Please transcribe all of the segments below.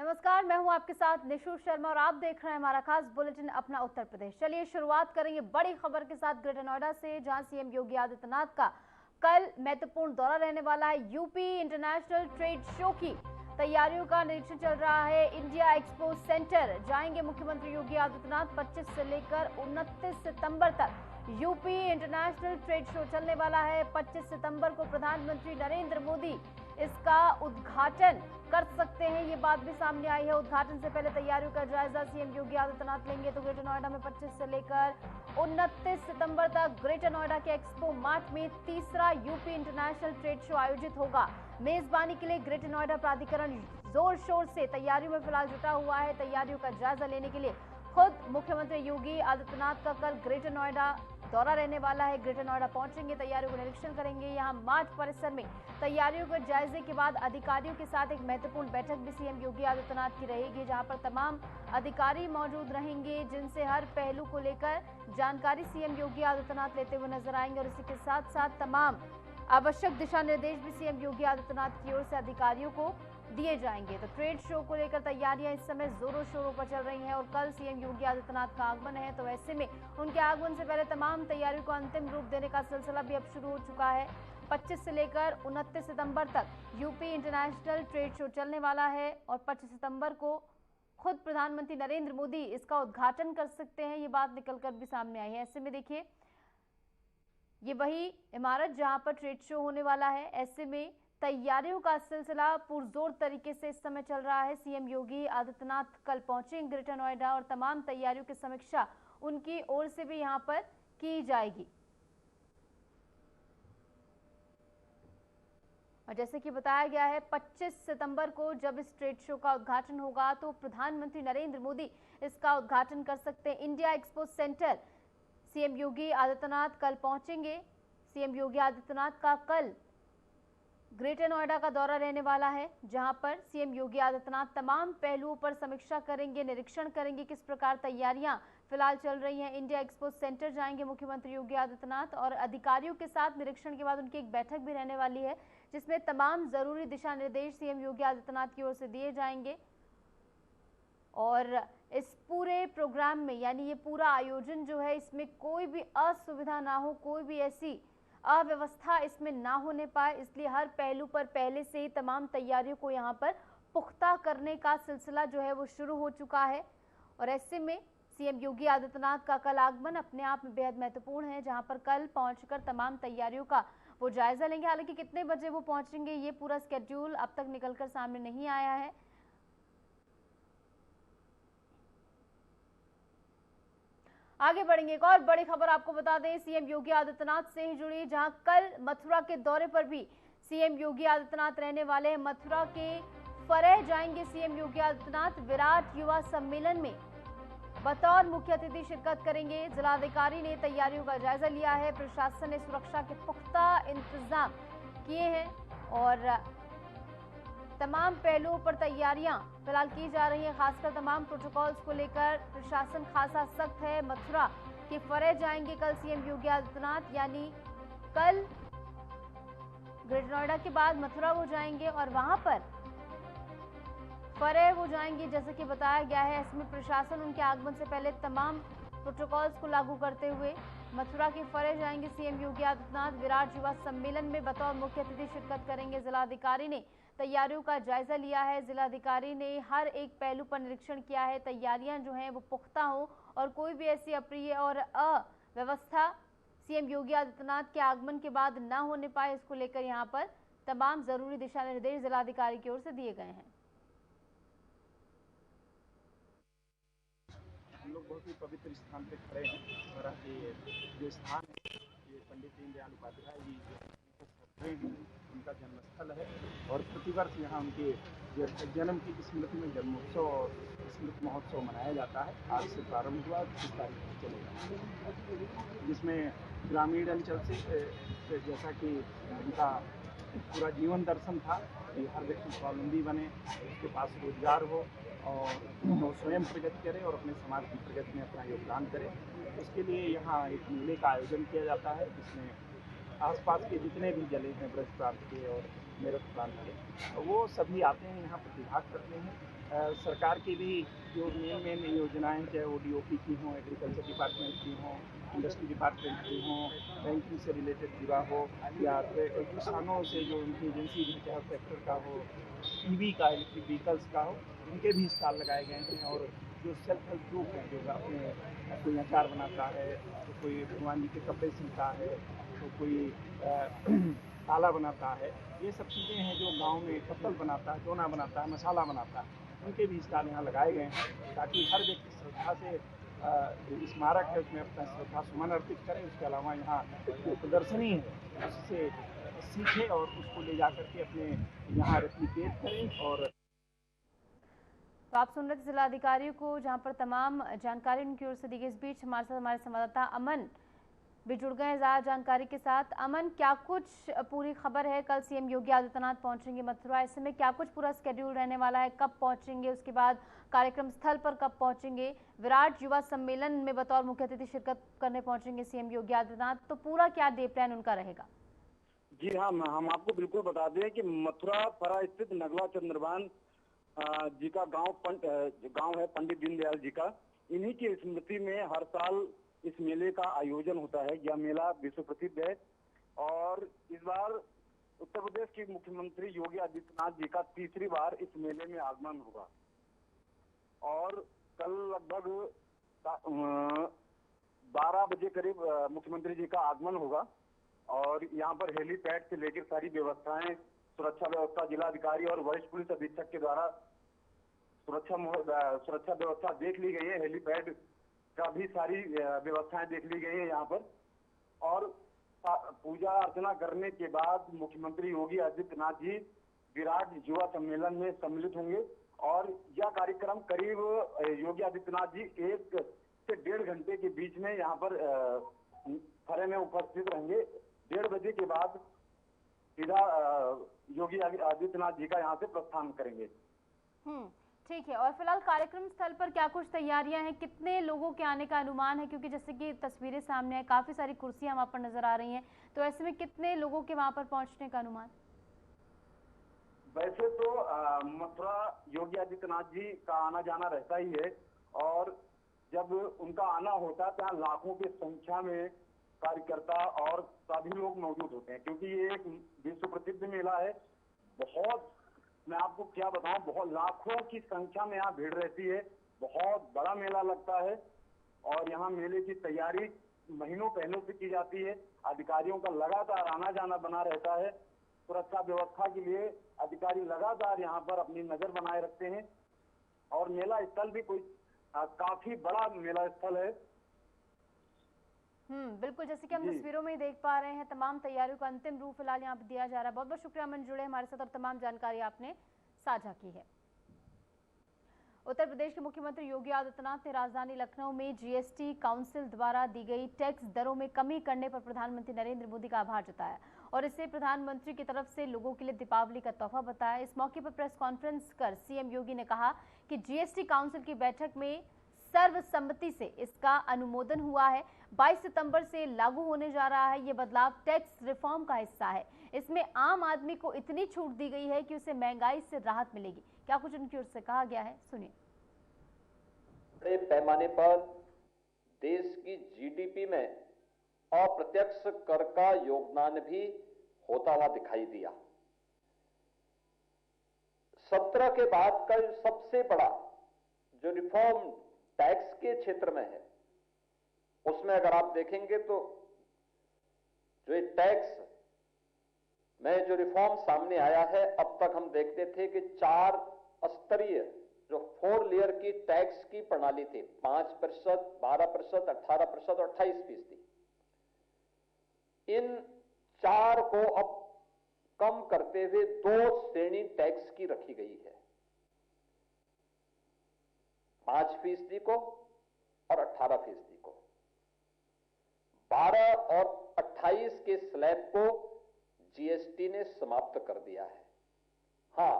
नमस्कार, मैं हूं आपके साथ निशु शर्मा और आप देख रहे हैं हमारा खास बुलेटिन अपना उत्तर प्रदेश। चलिए शुरुआत करेंगे बड़ी खबर के साथ ग्रेटर नोएडा से, जहां सीएम योगी आदित्यनाथ का कल महत्वपूर्ण दौरा रहने वाला है। यूपी इंटरनेशनल ट्रेड शो की तैयारियों का निरीक्षण चल रहा है। इंडिया एक्सपो सेंटर जाएंगे मुख्यमंत्री योगी आदित्यनाथ। 25 से लेकर 29 सितंबर तक यूपी इंटरनेशनल ट्रेड शो चलने वाला है। 25 सितंबर को प्रधानमंत्री नरेंद्र मोदी इसका उद्घाटन कर सकते हैं, ये बात भी सामने आई है। उद्घाटन से पहले तैयारियों का जायजा सीएम योगी आदित्यनाथ लेंगे। तो ग्रेटर नोएडा में 25 से लेकर 29 सितंबर तक ग्रेटर नोएडा के एक्सपो मार्ट में तीसरा यूपी इंटरनेशनल ट्रेड शो आयोजित होगा। मेजबानी के लिए ग्रेटर नोएडा प्राधिकरण जोर शोर से तैयारियों में फिलहाल जुटा हुआ है। तैयारियों का जायजा लेने के लिए खुद मुख्यमंत्री योगी आदित्यनाथ का कल ग्रेटर नोएडा दौरा रहने वाला है। ग्रेटर नोएडा पहुंचेंगे, तैयारियों का निरीक्षण करेंगे। यहां मार्ट परिसर में तैयारियों के जायजे के बाद अधिकारियों के साथ एक महत्वपूर्ण बैठक भी सीएम योगी आदित्यनाथ की रहेगी, जहां पर तमाम अधिकारी मौजूद रहेंगे, जिनसे हर पहलू को लेकर जानकारी सीएम योगी आदित्यनाथ लेते हुए नजर आएंगे। और इसी के साथ साथ तमाम आवश्यक दिशा निर्देश भी सीएम योगी आदित्यनाथ की ओर से अधिकारियों को दिए जाएंगे। तो ट्रेड शो को लेकर तैयारियां इस समय जोरों शोरों पर चल रही हैं और कल सीएम योगी आदित्यनाथ का आगमन है, तो ऐसे में उनके आगमन से पहले तमाम तैयारियों को अंतिम रूप देने का सिलसिला भी अब शुरू हो चुका है। 25 से लेकर 29 सितंबर तक यूपी इंटरनेशनल ट्रेड शो चलने वाला है और 25 सितंबर को खुद प्रधानमंत्री नरेंद्र मोदी इसका उद्घाटन कर सकते हैं, ये बात निकलकर भी सामने आई है। ऐसे में देखिए, ये वही इमारत जहां पर ट्रेड शो होने वाला है। ऐसे में तैयारियों का सिलसिला पुरजोर तरीके से इस समय चल रहा है। सीएम योगी आदित्यनाथ कल पहुंचे ग्रेटर नोएडा और तमाम तैयारियों की समीक्षा उनकी ओर से भी यहां पर की जाएगी। और जैसे कि बताया गया है, 25 सितंबर को जब इस ट्रेड शो का उद्घाटन होगा तो प्रधानमंत्री नरेंद्र मोदी इसका उद्घाटन कर सकते हैं। India expo centre CM Yogi Adityanath कल पहुंचेंगे। सीएम योगी आदित्यनाथ का कल ग्रेटर नोएडा का दौरा रहने वाला है, जहां पर सीएम योगी आदित्यनाथ तमाम पहलुओं पर समीक्षा करेंगे, निरीक्षण करेंगे किस प्रकार तैयारियां फिलहाल चल रही हैं। इंडिया एक्सपो सेंटर जाएंगे मुख्यमंत्री योगी आदित्यनाथ और अधिकारियों के साथ निरीक्षण के बाद उनकी एक बैठक भी रहने वाली है, जिसमें तमाम जरूरी दिशा निर्देश सीएम योगी आदित्यनाथ की ओर से दिए जाएंगे। और इस पूरे प्रोग्राम में, यानी ये पूरा आयोजन जो है, इसमें कोई भी असुविधा ना हो, कोई भी ऐसी अव्यवस्था इसमें ना होने पाए, इसलिए हर पहलू पर पहले से ही तमाम तैयारियों को यहाँ पर पुख्ता करने का सिलसिला जो है वो शुरू हो चुका है। और ऐसे में सीएम योगी आदित्यनाथ का कल आगमन अपने आप में बेहद महत्वपूर्ण है, जहां पर कल पहुंचकर तमाम तैयारियों का वो जायजा लेंगे। हालांकि कितने बजे वो पहुंचेंगे, ये पूरा स्केड्यूल अब तक निकलकर सामने नहीं आया है। आगे बढ़ेंगे, एक और बड़ी खबर आपको बता दें सीएम योगी आदित्यनाथ से ही जुड़ी, जहां कल मथुरा के दौरे पर भी सीएम योगी आदित्यनाथ रहने वाले हैं। मथुरा के फरेह जाएंगे सीएम योगी आदित्यनाथ। विराट युवा सम्मेलन में बतौर मुख्य अतिथि शिरकत करेंगे। जिलाधिकारी ने तैयारियों का जायजा लिया है। प्रशासन ने सुरक्षा के पुख्ता इंतजाम किए हैं और तमाम पहलुओं पर तैयारियां फिलहाल की जा रही हैं। खासकर तमाम प्रोटोकॉल्स को लेकर प्रशासन खासा सख्त है। मथुरा के फरेह जाएंगे कल सीएम योगी आदित्यनाथ, यानी कल ग्रेटर नोएडा के बाद मथुरा वो जाएंगे और वहां पर फरेह वो जाएंगे, जैसे कि बताया गया है। इसमें प्रशासन उनके आगमन से पहले तमाम प्रोटोकॉल्स को लागू करते हुए मथुरा के फरेह जाएंगे सीएम योगी आदित्यनाथ। विराट युवा सम्मेलन में बतौर मुख्य अतिथि शिरकत करेंगे। जिलाधिकारी ने तैयारियों का जायजा लिया है। जिलाधिकारी ने हर एक पहलू पर निरीक्षण किया है, तैयारियां जो हैं वो पुख्ता हो और कोई भी ऐसी अप्रिय और अव्यवस्था सीएम योगी आदित्यनाथ के आगमन के बाद न होने पाए, इसको लेकर यहाँ पर तमाम जरूरी दिशा निर्देश जिलाधिकारी की ओर से दिए गए हैं। हम लोग बहुत ही पवित्र स्थान पे खड़े हैं। मथुरा के जो स्थान है, ये पंडित दीनदयाल उपाध्याय जी जो उनका जन्मस्थल है और प्रतिवर्ष यहाँ उनके जन्म की स्मृति में जन्मोत्सव और स्मृति महोत्सव मनाया जाता है। आज से प्रारंभ हुआ, 30 तारीख तक चलेगा, जिसमें ग्रामीण अंचल से जैसा कि उनका पूरा जीवन दर्शन था कि हर व्यक्ति स्वावलंबी बने, उसके पास रोजगार हो और वो स्वयं प्रगति करे और अपने समाज की प्रगति में अपना योगदान करे। उसके लिए यहाँ एक मेले का आयोजन किया जाता है, जिसमें आसपास के जितने भी जिले हैं, ब्रज प्रांत के और मेरठ प्रांत के, वो सभी आते हैं, यहाँ प्रतिभाग करते हैं सरकार की भी जो मेन योजनाएं चाहे वो डीओपी की हों, एग्रीकल्चर डिपार्टमेंट की हों, इंडस्ट्री डिपार्टमेंट की हों, बैंकिंग से रिलेटेड जुड़ा हो, या किसानों से जो उनकी एजेंसी है, चाहे ट्रैक्टर का हो, ईवी का, इलेक्ट्रिक व्हीकल्स का हो, उनके भी स्टॉल लगाए गए हैं। और जो सेल्फ हेल्प ग्रुप हैं, जो अपने कोई अचार बनाता है, तो कोई भगवान जी के कपड़े सिलता है, तो कोई ताला बनाता है, ये सब चीज़ें हैं जो गांव में पत्तल बनाता है, दोना बनाता है, मसाला बनाता है, उनके भी स्टॉल यहाँ लगाए गए हैं, ताकि हर व्यक्ति श्रद्धा से जो स्मारक है उसमें अपना श्रद्धा सुमन अर्पित करें। उसके अलावा यहाँ जो प्रदर्शनी है उससे सीखे और उसको ले जा करके अपने यहाँ रेप्लिकेट करें। और तो आप सुन रहे थे जिलाधिकारियों को, जहां पर तमाम जानकारी उनकी ओर से दी गई। इस बीच हमारे साथ हमारे संवाददाता अमन भी जुड़ गए हैं ज्यादा जानकारी के साथ। अमन, क्या कुछ पूरी खबर है? कल सीएम योगी आदित्यनाथ पहुंचेंगे मथुरा, ऐसे में क्या कुछ पूरा स्केड्यूल रहने वाला है? कब पहुंचेंगे, उसके बाद कार्यक्रम स्थल पर कब पहुंचेंगे? विराट युवा सम्मेलन में बतौर मुख्य अतिथि शिरकत करने पहुंचेंगे सीएम योगी आदित्यनाथ, तो पूरा क्या डे प्लान उनका रहेगा? जी हाँ, हम आपको बिल्कुल बता दें कि मथुरा फरा स्थित नगला चंद्रभान जी का गांव है पंडित दीनदयाल जी का। इन्हीं की स्मृति में हर साल इस मेले का आयोजन होता है। यह मेला विश्व प्रसिद्ध है और इस बार उत्तर प्रदेश के मुख्यमंत्री योगी आदित्यनाथ जी का तीसरी बार इस मेले में आगमन होगा। और कल लगभग 12 बजे करीब मुख्यमंत्री जी का आगमन होगा और यहाँ पर हेलीपैड से लेकर सारी व्यवस्थाएं, सुरक्षा व्यवस्था जिलाधिकारी और वरिष्ठ पुलिस अधीक्षक के द्वारा सुरक्षा व्यवस्था देख ली गई है। हेलीपैड का भी सारी व्यवस्थाएं देख ली गई है यहाँ पर। और पूजा अर्चना करने के बाद मुख्यमंत्री योगी आदित्यनाथ जी विराट युवा सम्मेलन में सम्मिलित होंगे और यह कार्यक्रम करीब योगी आदित्यनाथ जी 1 से 1.5 घंटे के बीच में यहाँ पर फरे में उपस्थित रहेंगे। 1:30 बजे के बाद सीधा योगी आदित्यनाथ जी का यहाँ से प्रस्थान करेंगे। ठीक है। और फिलहाल कार्यक्रम स्थल पर क्या कुछ तैयारियां हैं? कितने लोगों के आने का अनुमान है? क्योंकि जैसे कि तस्वीरें सामने है, काफी सारी कुर्सियां वहां पर नजर आ रही हैं, तो ऐसे में कितने लोगों के वहां पर पहुंचने का अनुमान? वैसे तो मथुरा योगी आदित्यनाथ जी का आना जाना रहता ही है और जब उनका आना होता है तो यहाँ लाखों की संख्या में कार्यकर्ता और सभी लोग मौजूद होते हैं, क्योंकि ये एक विश्व प्रसिद्ध मेला है। बहुत, मैं आपको क्या बताऊं, बहुत लाखों की संख्या में यहाँ भीड़ रहती है। बहुत बड़ा मेला लगता है और यहाँ मेले की तैयारी महीनों पहले से की जाती है। अधिकारियों का लगातार आना जाना बना रहता है। सुरक्षा व्यवस्था के लिए अधिकारी लगातार यहाँ पर अपनी नजर बनाए रखते हैं और मेला स्थल भी कोई काफी बड़ा मेला स्थल है। बिल्कुल, जैसे कि हम तस्वीरों में ही देख पा रहे हैं, तमाम तैयारियों का अंतिम रूप फिलहाल यहाँ पर दिया जा रहा है। बहुत बहुत शुक्रिया अमन, जुड़े हमारे साथ और तमाम जानकारी आपने साझा की है। उत्तर प्रदेश के मुख्यमंत्री योगी आदित्यनाथ ने राजधानी लखनऊ में जीएसटी काउंसिल द्वारा दी गई टैक्स दरों में कमी करने पर प्रधानमंत्री नरेंद्र मोदी का आभार जताया और इसे प्रधानमंत्री की तरफ से लोगों के लिए दीपावली का तोहफा बताया। इस मौके पर प्रेस कॉन्फ्रेंस कर सीएम योगी ने कहा कि जीएसटी काउंसिल की बैठक में सर्वसम्मति से इसका अनुमोदन हुआ है। 22 सितंबर से लागू होने जा रहा है। ये बदलाव टैक्स रिफॉर्म का हिस्सा है। इसमें आम आदमी को इतनी छूट दी गई है कि उसे महंगाई से राहत मिलेगी। क्या कुछ उनकी ओर से कहा गया है, सुनिए। बड़े पैमाने पर देश की जीडीपी में अप्रत्यक्ष कर का योगदान भी होता हुआ दिखाई दिया। 17 के बाद का सबसे बड़ा जो रिफॉर्म टैक्स के क्षेत्र में है, उसमें अगर आप देखेंगे तो जो टैक्स में जो रिफॉर्म सामने आया है, अब तक हम देखते थे कि 4 स्तरीय जो 4 लेयर की टैक्स की प्रणाली थी, 5%, 12%, 18% और 28%। इन 4 को अब कम करते हुए 2 श्रेणी टैक्स की रखी गई है, 5% को और 18% को। 12 और 28 के स्लैब को जीएसटी ने समाप्त कर दिया है। हां,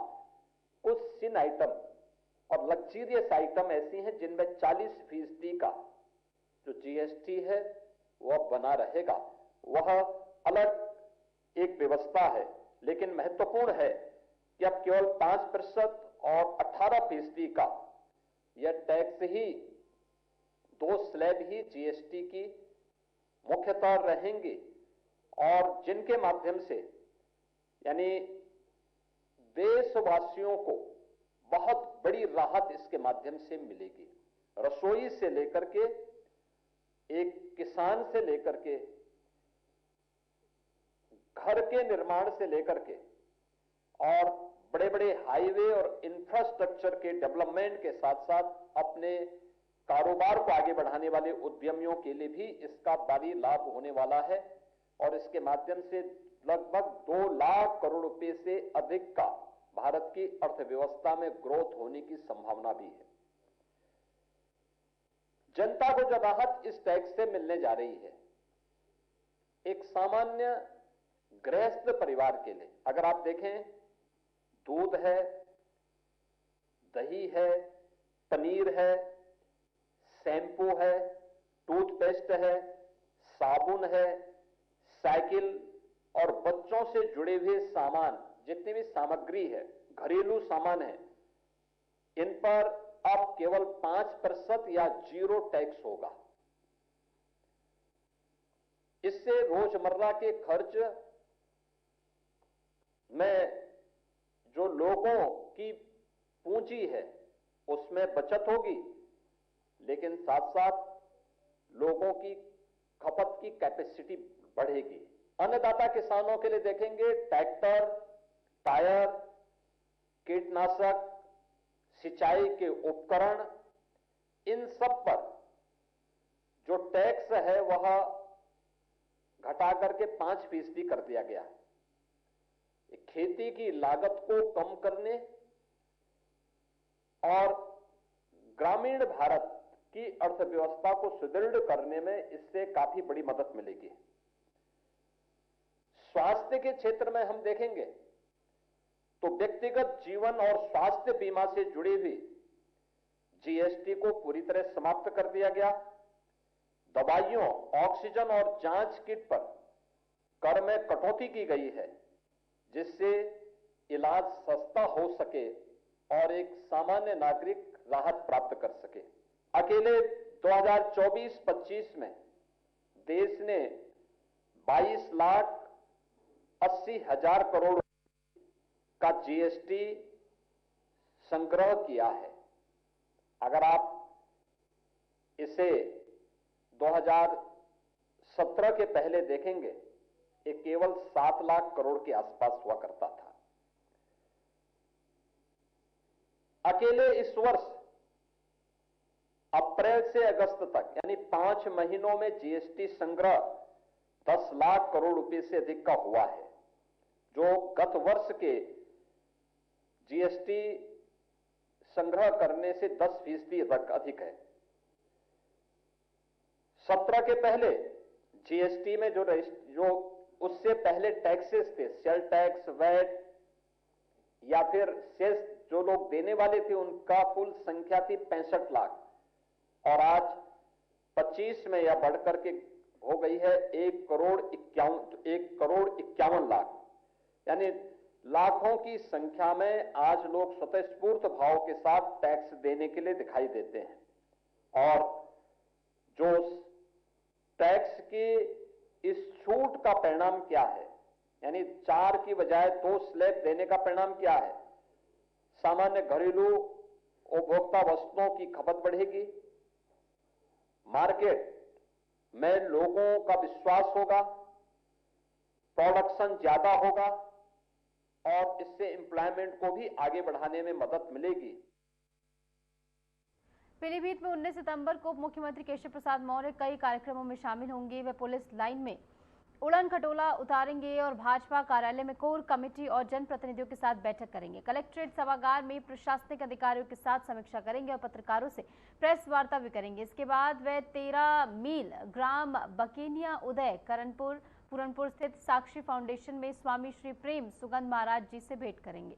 कुछ सिन आइटम और लग्जरियस आइटम ऐसी हैं जिनमें 40% का जो जीएसटी है वह बना रहेगा। वह अलग एक व्यवस्था है, लेकिन महत्वपूर्ण है कि अब केवल 5% और 18% का यह टैक्स ही, 2 स्लैब ही जीएसटी की मुख्यतः रहेंगी और जिनके माध्यम से यानी देशवासियों को बहुत बड़ी राहत इसके माध्यम से मिलेगी। रसोई से लेकर के, एक किसान से लेकर के, घर के निर्माण से लेकर के और बड़े बड़े हाईवे और इंफ्रास्ट्रक्चर के डेवलपमेंट के साथ साथ अपने कारोबार को आगे बढ़ाने वाले उद्यमियों के लिए भी इसका भारी लाभ होने वाला है और इसके माध्यम से लगभग 2 लाख करोड़ रुपए से अधिक का भारत की अर्थव्यवस्था में ग्रोथ होने की संभावना भी है। जनता को जो राहत इस टैक्स से मिलने जा रही है, एक सामान्य गृहस्थ परिवार के लिए, अगर आप देखें, दूध है, दही है, पनीर है, शैम्पू है, टूथपेस्ट है, साबुन है, साइकिल और बच्चों से जुड़े हुए सामान, जितनी भी सामग्री है, घरेलू सामान है, इन पर अब केवल 5% या 0 टैक्स होगा। इससे रोजमर्रा के खर्च में जो लोगों की पूंजी है उसमें बचत होगी, लेकिन साथ साथ लोगों की खपत की कैपेसिटी बढ़ेगी। अन्नदाता किसानों के लिए देखेंगे, ट्रैक्टर, टायर, कीटनाशक, सिंचाई के उपकरण, इन सब पर जो टैक्स है वह घटा करके 5% कर दिया गया है। खेती की लागत को कम करने और ग्रामीण भारत की अर्थव्यवस्था को सुदृढ़ करने में इससे काफी बड़ी मदद मिलेगी। स्वास्थ्य के क्षेत्र में हम देखेंगे तो व्यक्तिगत जीवन और स्वास्थ्य बीमा से जुड़ी हुई जीएसटी को पूरी तरह समाप्त कर दिया गया। दवाइयों, ऑक्सीजन और जांच किट पर कर में कटौती की गई है, जिससे इलाज सस्ता हो सके और एक सामान्य नागरिक राहत प्राप्त कर सके। अकेले 2024-25 में देश ने 22,80,000 करोड़ का जीएसटी संग्रह किया है। अगर आप इसे 2017 के पहले देखेंगे, ये केवल 7 लाख करोड़ के आसपास हुआ करता था। अकेले इस वर्ष अप्रैल से अगस्त तक यानी 5 महीनों में जीएसटी संग्रह 10 लाख करोड़ रुपए से अधिक का हुआ है, जो गत वर्ष के जीएसटी संग्रह करने से 10% अधिक है। 17 के पहले जीएसटी में जो उससे पहले टैक्सेस थे, सेल टैक्स, वैट या फिर सेस जो लोग देने वाले थे, उनका कुल संख्या थी 65 लाख और आज 25 में यह बढ़कर के हो गई है 1,51 लाख। यानी लाखों की संख्या में आज लोग स्वतःस्फूर्त भाव के साथ टैक्स देने के लिए दिखाई देते हैं और जो टैक्स की इस छूट का परिणाम क्या है, यानी 4 की बजाय 2 स्लैब देने का परिणाम क्या है? सामान्य घरेलू उपभोक्ता वस्तुओं की खपत बढ़ेगी, मार्केट में लोगों का विश्वास होगा, प्रोडक्शन ज्यादा होगा और इससे एम्प्लॉयमेंट को भी आगे बढ़ाने में मदद मिलेगी। पीलीभीत में 19 सितंबर को उप मुख्यमंत्री केशव प्रसाद मौर्य कई कार्यक्रमों में शामिल होंगे। वे पुलिस लाइन में उड़न खटोला उतारेंगे और भाजपा कार्यालय में कोर कमेटी और जनप्रतिनिधियों के साथ बैठक करेंगे। कलेक्ट्रेट सभागार में प्रशासनिक अधिकारियों के साथ समीक्षा करेंगे और पत्रकारों से प्रेस वार्ता भी करेंगे। इसके बाद वे 13 मील ग्राम बकेनिया उदय पूरनपुर स्थित साक्षी फाउंडेशन में स्वामी श्री प्रेम सुगंध महाराज जी से भेंट करेंगे।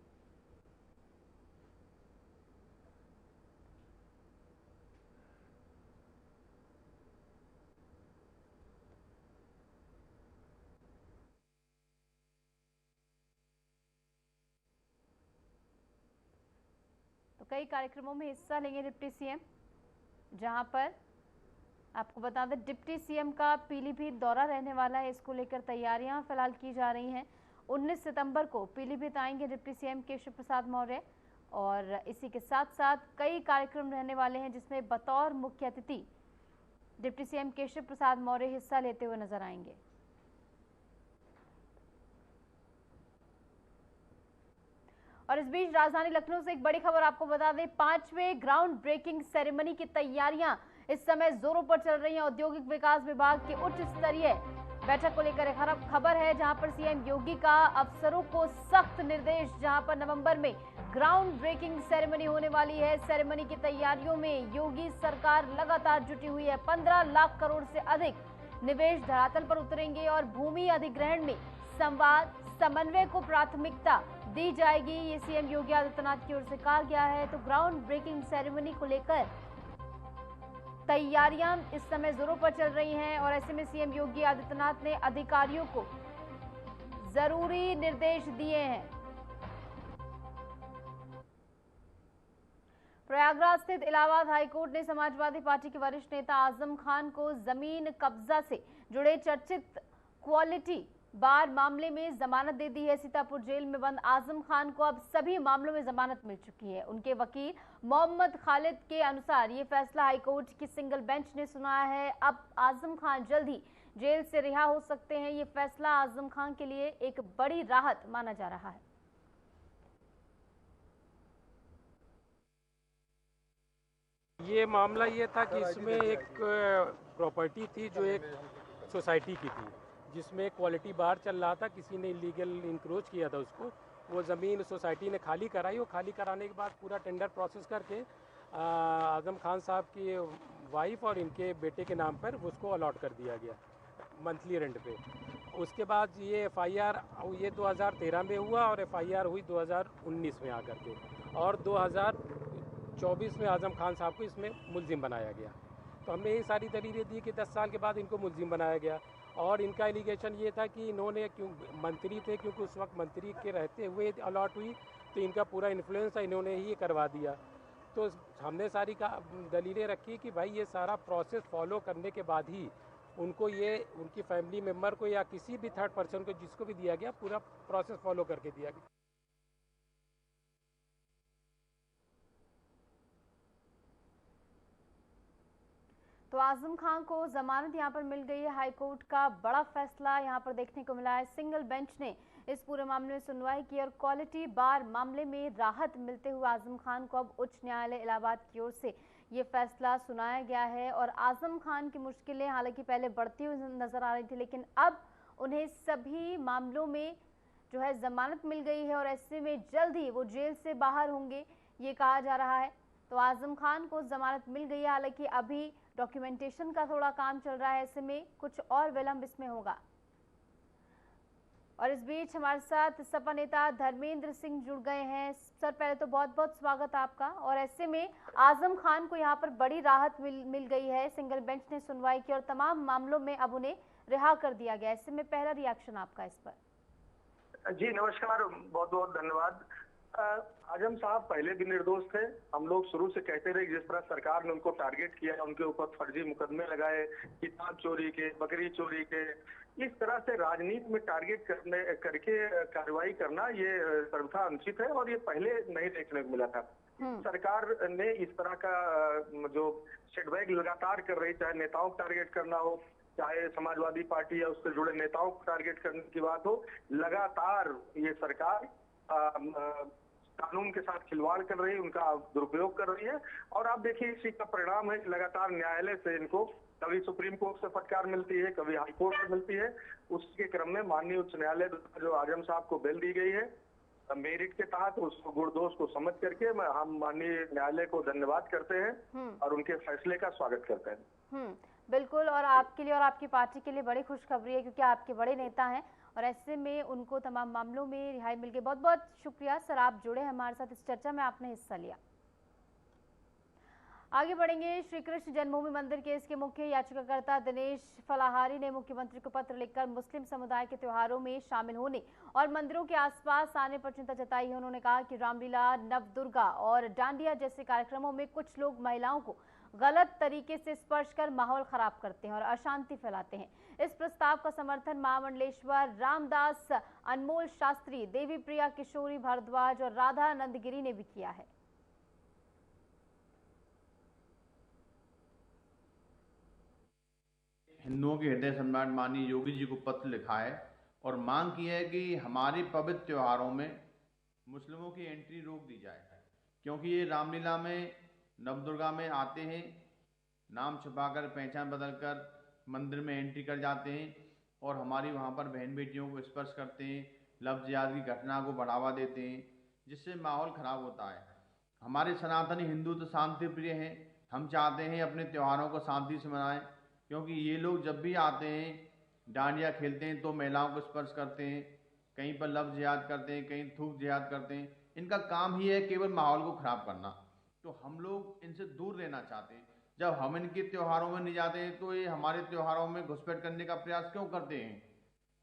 कई कार्यक्रमों में हिस्सा लेंगे डिप्टी सीएम, जहां पर आपको बता दें डिप्टी सीएम का पीलीभीत दौरा रहने वाला है। इसको लेकर तैयारियां फिलहाल की जा रही हैं। 19 सितंबर को पीलीभीत आएंगे डिप्टी सीएम केशव प्रसाद मौर्य और इसी के साथ साथ कई कार्यक्रम रहने वाले हैं, जिसमें बतौर मुख्य अतिथि डिप्टी सीएम केशव प्रसाद मौर्य हिस्सा लेते हुए नजर आएंगे। और इस बीच राजधानी लखनऊ से एक बड़ी खबर आपको बता दें, 5वें ग्राउंड ब्रेकिंग सेरेमनी की तैयारियां इस समय जोरों पर चल रही हैं। औद्योगिक विकास विभाग की उच्च स्तरीय बैठक को लेकर एक खबर है, जहां पर सीएम योगी का अफसरों को सख्त निर्देश, जहां पर नवंबर में ग्राउंड ब्रेकिंग सेरेमनी होने वाली है। सेरेमनी की तैयारियों में योगी सरकार लगातार जुटी हुई है। 15 लाख करोड़ से अधिक निवेश धरातल पर उतरेंगे और भूमि अधिग्रहण में संवाद समन्वय को प्राथमिकता दी जाएगी, ये सीएम योगी आदित्यनाथ की ओर से कहा गया है। तो ग्राउंड ब्रेकिंग सेरेमनी को लेकर तैयारियां इस समय जोरों पर चल रही हैं और ऐसे में सीएम योगी आदित्यनाथ ने अधिकारियों को जरूरी निर्देश दिए हैं। प्रयागराज स्थित इलाहाबाद हाईकोर्ट ने समाजवादी पार्टी के वरिष्ठ नेता आजम खान को जमीन कब्जा से जुड़े चर्चित क्वालिटी बार मामले में जमानत दे दी है। सीतापुर जेल में बंद आजम खान को अब सभी मामलों में जमानत मिल चुकी है। उनके वकील मोहम्मद खालिद के अनुसार ये फैसला हाईकोर्ट की सिंगल बेंच ने सुनाया है। अब आजम खान जल्द ही जेल से रिहा हो सकते हैं। ये फैसला आजम खान के लिए एक बड़ी राहत माना जा रहा है। ये मामला ये था कि इसमें एक प्रॉपर्टी थी जो एक सोसाइटी की थी, जिसमें क्वालिटी बार चल रहा था। किसी ने इलीगल इंक्रोच किया था उसको, वो ज़मीन सोसाइटी ने खाली कराई। वो खाली कराने के बाद पूरा टेंडर प्रोसेस करके आजम खान साहब की वाइफ और इनके बेटे के नाम पर उसको अलॉट कर दिया गया मंथली रेंट पे। उसके बाद ये एफआईआर ये 2013 में हुआ और एफआईआर हुई 2019 में आकर के, और 2024 में आजम खान साहब को इसमें मुलजिम बनाया गया। तो हमने ये सारी दलीलें दी कि 10 साल के बाद इनको मुलजिम बनाया गया। और इनका एलिगेशन ये था कि इन्होंने क्यों मंत्री थे, क्योंकि उस वक्त मंत्री के रहते हुए अलॉट हुई, तो इनका पूरा इन्फ्लुएंस था, इन्होंने ही करवा दिया। तो हमने सारी का दलीलें रखी कि भाई ये सारा प्रोसेस फॉलो करने के बाद ही उनको ये उनकी फैमिली मेम्बर को या किसी भी थर्ड पर्सन को जिसको भी दिया गया, पूरा प्रोसेस फॉलो करके दिया गया। तो आजम खान को जमानत यहां पर मिल गई है। हाईकोर्ट का बड़ा फैसला यहां पर देखने को मिला है। सिंगल बेंच ने इस पूरे मामले में सुनवाई की और क्वालिटी बार मामले में राहत मिलते हुए आजम खान को अब उच्च न्यायालय इलाहाबाद की ओर से ये फैसला सुनाया गया है। और आजम खान की मुश्किलें हालांकि पहले बढ़ती हुई नजर आ रही थी, लेकिन अब उन्हें सभी मामलों में जो है जमानत मिल गई है और ऐसे में जल्द ही वो जेल से बाहर होंगे, ये कहा जा रहा है। तो आजम खान को जमानत मिल गई है, हालांकि अभी डॉक्यूमेंटेशन का थोड़ा काम चल रहा है, ऐसे में कुछ और विलंब इसमें होगा। और इस बीच हमारे साथ सपा नेता धर्मेंद्र सिंह जुड़ गए हैं। सर, पहले तो बहुत बहुत स्वागत आपका। और ऐसे में आजम खान को यहाँ पर बड़ी राहत मिल गई है। सिंगल बेंच ने सुनवाई की और तमाम मामलों में अब उन्हें रिहा कर दिया गया। ऐसे में पहला रिएक्शन आपका इस पर। जी नमस्कार, बहुत बहुत धन्यवाद। आजम साहब पहले भी निर्दोष थे। हम लोग शुरू से कहते रहे, जिस तरह सरकार ने उनको टारगेट किया, उनके ऊपर फर्जी मुकदमे लगाए, किताब चोरी के, बकरी चोरी के, इस तरह से राजनीति में टारगेट करके कार्रवाई करना ये सर्वथा अनुचित है और ये पहले नहीं देखने को मिला था। सरकार ने इस तरह का जो सेटबैक लगातार कर रही, चाहे नेताओं को टारगेट करना हो, चाहे समाजवादी पार्टी या उससे जुड़े नेताओं को टारगेट करने की बात हो, लगातार ये सरकार कानून के साथ खिलवाड़ कर रही है, उनका दुरुपयोग कर रही है। और आप देखिए इसी का परिणाम है, लगातार न्यायालय से इनको कभी सुप्रीम कोर्ट से फटकार मिलती है, कभी हाई कोर्ट से मिलती है। उसके क्रम में माननीय उच्च न्यायालय जो आजम साहब को बेल दी गई है मेरिट के तहत, उसको गुणदोष को समझ करके हम माननीय न्यायालय को धन्यवाद करते हैं और उनके फैसले का स्वागत करते हैं। बिल्कुल, और आपके लिए और आपकी पार्टी के लिए बड़ी खुशखबरी है, क्योंकि आपके बड़े नेता हैं और ऐसे में उनको तमाम मामलों में रिहाई मिल गई। बहुत बहुत शुक्रिया सर, आप जुड़े हमारे साथ इस चर्चा में, आपने हिस्सा लिया। आगे बढ़ेंगे। श्री कृष्ण जन्मभूमि मंदिर केस के मुख्य याचिकाकर्ता दिनेश फलाहारी ने मुख्यमंत्री को पत्र लिखकर मुस्लिम समुदाय के त्योहारों में शामिल होने और मंदिरों के आसपास आने पर चिंता जताई है। उन्होंने कहा कि रामलीला, नवदुर्गा और डांडिया जैसे कार्यक्रमों में कुछ लोग महिलाओं को गलत तरीके से स्पर्श कर माहौल खराब करते हैं और अशांति फैलाते हैं। इस प्रस्ताव का समर्थन महामंडलेश्वर रामदास, अनमोल शास्त्री, देवी प्रिया किशोरी भारद्वाज और राधा नंदगिरी ने भी किया है। हिंदुओं के हृदय सम्राट माननीय योगी जी को पत्र लिखा है और मांग की है कि हमारे पवित्र त्योहारों में मुस्लिमों की एंट्री रोक दी जाए, क्योंकि ये रामलीला में, नवदुर्गा में आते हैं, नाम छुपाकर, पहचान बदलकर मंदिर में एंट्री कर जाते हैं और हमारी वहाँ पर बहन बेटियों को स्पर्श करते हैं, लफ्ज़ जिहाद की घटना को बढ़ावा देते हैं, जिससे माहौल ख़राब होता है। हमारे सनातनी हिंदू तो शांति प्रिय हैं, हम चाहते हैं अपने त्योहारों को शांति से मनाएं, क्योंकि ये लोग जब भी आते हैं डांडिया खेलते हैं तो महिलाओं को स्पर्श करते हैं, कहीं पर लफ्ज़ जिहाद करते हैं, कहीं थूक जिहाद करते हैं। इनका काम ही है केवल माहौल को ख़राब करना। तो हम लोग इनसे दूर रहना चाहते हैं। जब हम इनके त्योहारों में नहीं जाते हैं तो ये हमारे त्योहारों में घुसपैठ करने का प्रयास क्यों करते हैं?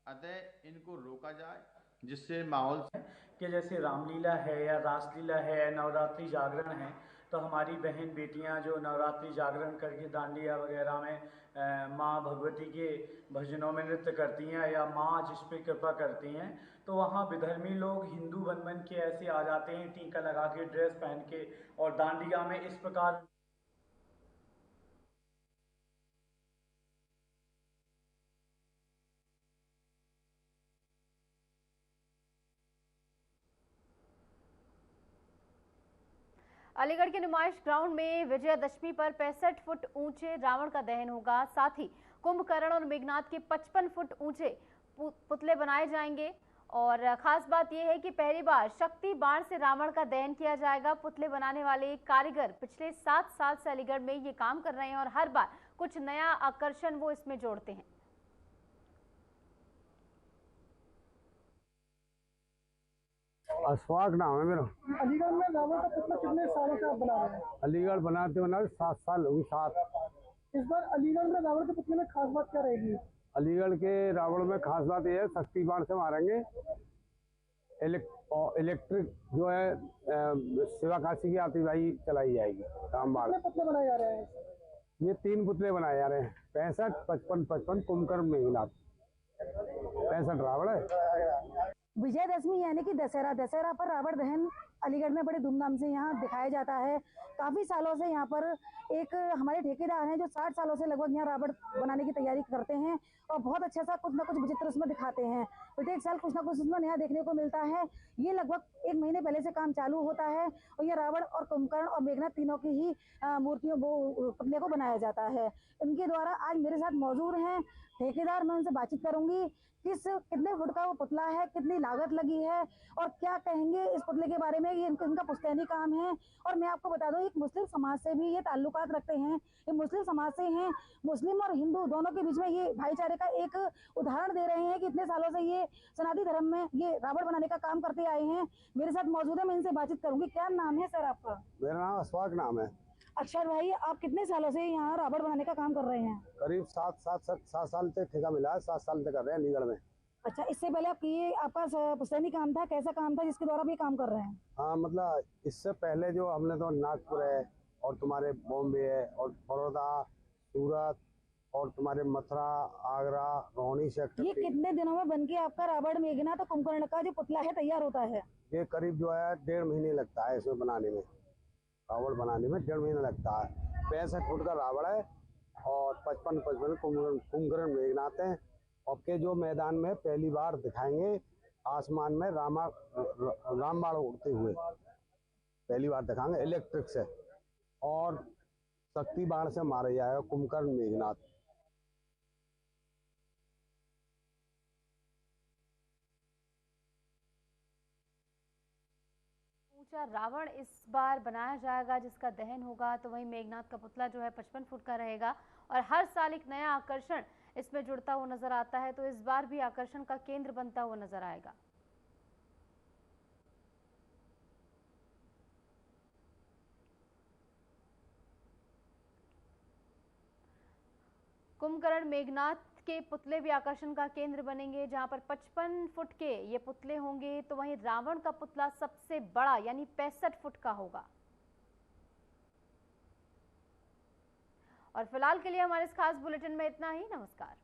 अतः इनको रोका जाए, जिससे माहौल कि जैसे रामलीला है या रासलीला है, नवरात्रि जागरण है, तो हमारी बहन बेटियां जो नवरात्रि जागरण करके डांडिया वगैरह में माँ भगवती के भजनों में नृत्य करती हैं या माँ जिस पे कृपा करती हैं, तो वहाँ विधर्मी लोग हिंदू बन के ऐसे आ जाते हैं, टीका लगा के, ड्रेस पहन के, और डांडिया में इस प्रकार अलीगढ़ के नुमाइश ग्राउंड में विजयादशमी पर 65 फुट ऊंचे रावण का दहन होगा। साथ ही कुंभकर्ण और मेघनाथ के 55 फुट ऊंचे पुतले बनाए जाएंगे और खास बात यह है कि पहली बार शक्ति बाण से रावण का दहन किया जाएगा। पुतले बनाने वाले कारीगर पिछले 7 साल से अलीगढ़ में ये काम कर रहे हैं और हर बार कुछ नया आकर्षण वो इसमें जोड़ते हैं। अशफाक नाम है मेरा। अलीगढ़ में रावण का पुतला कितने सालों से आप बना रहे हैं? अलीगढ़ बनाते बनाते 7 साल हुई। 7। इस बार अलीगढ़ में रावण के पुतले में खास बात क्या रहेगी? अलीगढ़ के रावण में खास बात यह है, शक्ति बाण से मारेंगे। इलेक्ट्रिक जो है शिवाकाशी की आतिशबाजी चलाई जाएगी। रामबाण। कितने पुतले बनाए जा रहे हैं? ये 3 पुतले बनाए जा रहे हैं। 65, 55, 55 कुंभकर्ण मेघनाथ। 65 रावण है। विजयदशमी यानी कि दशहरा पर रावण दहन अलीगढ़ में बड़े धूमधाम से यहाँ दिखाया जाता है। काफ़ी सालों से यहाँ पर एक हमारे ठेकेदार हैं जो 60 सालों से लगभग यहाँ रावण बनाने की तैयारी करते हैं और बहुत अच्छा सा कुछ ना कुछ विचित्र उसमें दिखाते हैं। प्रत्येक साल कुछ ना कुछ उसमें नया देखने को मिलता है। ये लगभग 1 महीने पहले से काम चालू होता है और ये रावण और कुंभकर्ण और मेघनाथ तीनों की ही मूर्तियों पुतले को बनाया जाता है। इनके द्वारा आज मेरे साथ मौजूद हैं ठेकेदार। मैं उनसे बातचीत करूंगी कितने फुट का वो पुतला है, कितनी लागत लगी है और क्या कहेंगे इस पुतले के बारे में। ये इनका पुश्तैनी काम है और मैं आपको बता दूं एक मुस्लिम समाज से भी ये ताल्लुकात रखते हैं। ये मुस्लिम समाज से हैं। मुस्लिम और हिंदू दोनों के बीच में ये भाईचारे का एक उदाहरण दे रहे हैं कि इतने सालों से ये सनातनी धर्म में ये रावण बनाने का काम करते आए हैं। मेरे साथ मौजूद है, मैं इनसे बातचीत करूंगी। क्या नाम है सर आपका? मेरा नाम अशफाक नाम है। अक्षर भाई, आप कितने सालों से यहाँ रावण बनाने का काम कर रहे हैं? करीब 7 साल से ठेका मिला है। 7 साल से कर रहे हैं अलीगढ़ में। अच्छा, इससे पहले आपका पुश्तैनी काम था, कैसा काम था जिसके द्वारा आप ये काम कर रहे हैं? हाँ, मतलब इससे पहले जो हमने तो नागपुर है और तुम्हारे बॉम्बे है और बड़ौदा, सूरत और तुम्हारे मथुरा, आगरा, रोहिणी सेक्टर। ये कितने दिनों में बनके आपका रावण, मेघनाथ और कुंभकर्ण का जो पुतला है तैयार होता है? ये करीब जो है 1.5 महीने लगता है इसमें बनाने में। रावण बनाने में 1.5 महीना लगता है। 65 फुट का रावण है और 55 कुंभकर्ण मेघनाथ है। और के जो मैदान में पहली बार दिखाएंगे आसमान में रामबाण उड़ते हुए पहली बार दिखाएंगे इलेक्ट्रिक से, और शक्ति बाण से मारे जाएगा कुंभकर्ण मेघनाथ। ऊंचा रावण इस बार बनाया जाएगा जिसका दहन होगा। तो वहीं मेघनाथ का पुतला जो है 55 फुट का रहेगा और हर साल एक नया आकर्षण इसमें जुड़ता हुआ नजर आता है। तो इस बार भी आकर्षण का केंद्र बनता हुआ नजर आएगा। कुंभकर्ण मेघनाथ के पुतले भी आकर्षण का केंद्र बनेंगे, जहां पर 55 फुट के ये पुतले होंगे, तो वहीं रावण का पुतला सबसे बड़ा यानी 65 फुट का होगा। और फिलहाल के लिए हमारे इस खास बुलेटिन में इतना ही। नमस्कार।